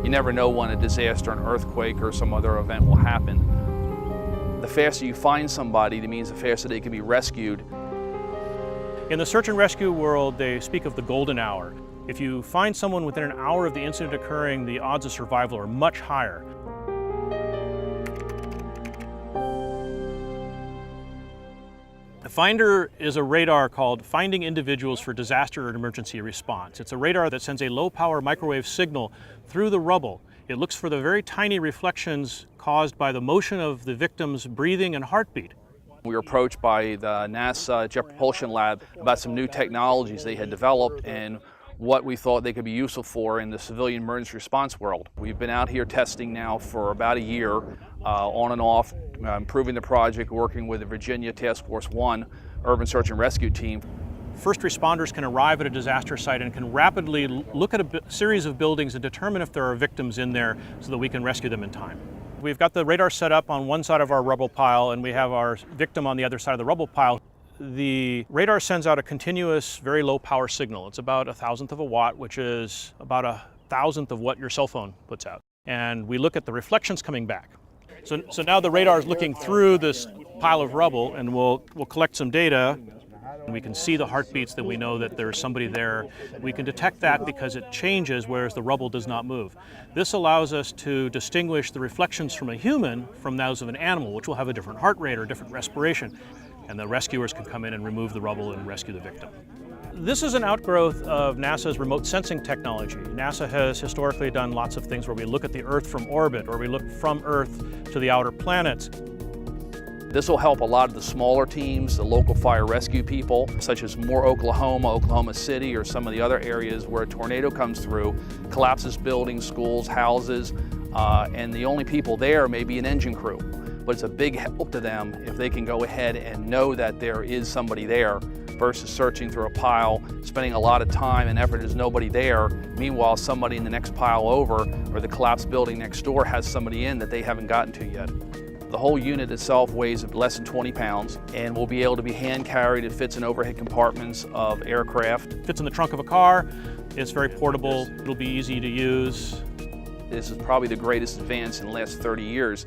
You never know when a disaster, an earthquake, or some other event will happen. The faster you find somebody, that means the faster they can be rescued. In the search and rescue world, they speak of the golden hour. If you find someone within an hour of the incident occurring, the odds of survival are much higher. FINDER is a radar called Finding Individuals for Disaster or Emergency Response. It's a radar that sends a low-power microwave signal through the rubble. It looks for the very tiny reflections caused by the motion of the victim's breathing and heartbeat. We were approached by the NASA Jet Propulsion Lab about some new technologies they had developed and what we thought they could be useful for in the civilian emergency response world. We've been out here testing now for about a year, on and off, improving the project, working with the Virginia Task Force 1 Urban Search and Rescue team. First responders can arrive at a disaster site and can rapidly look at a series of buildings and determine if there are victims in there so that we can rescue them in time. We've got the radar set up on one side of our rubble pile and we have our victim on the other side of the rubble pile. The radar sends out a continuous, very low power signal. It's about 1,000th of a watt, which is about 1,000th of what your cell phone puts out. And we look at the reflections coming back. So now the radar is looking through this pile of rubble and we'll collect some data. We can see the heartbeats, that we know that there's somebody there. We can detect that because it changes, whereas the rubble does not move. This allows us to distinguish the reflections from a human from those of an animal, which will have a different heart rate or different respiration. And the rescuers can come in and remove the rubble and rescue the victim. This is an outgrowth of NASA's remote sensing technology. NASA has historically done lots of things where we look at the Earth from orbit, or we look from Earth to the outer planets. This will help a lot of the smaller teams, the local fire rescue people, such as Moore, Oklahoma, Oklahoma City, or some of the other areas where a tornado comes through, collapses buildings, schools, houses, and the only people there may be an engine crew. But it's a big help to them if they can go ahead and know that there is somebody there versus searching through a pile, spending a lot of time and effort, there's nobody there. Meanwhile, somebody in the next pile over or the collapsed building next door has somebody in that they haven't gotten to yet. The whole unit itself weighs less than 20 pounds and will be able to be hand carried. It fits in overhead compartments of aircraft. It fits in the trunk of a car. It's very portable. It'll be easy to use. This is probably the greatest advance in the last 30 years.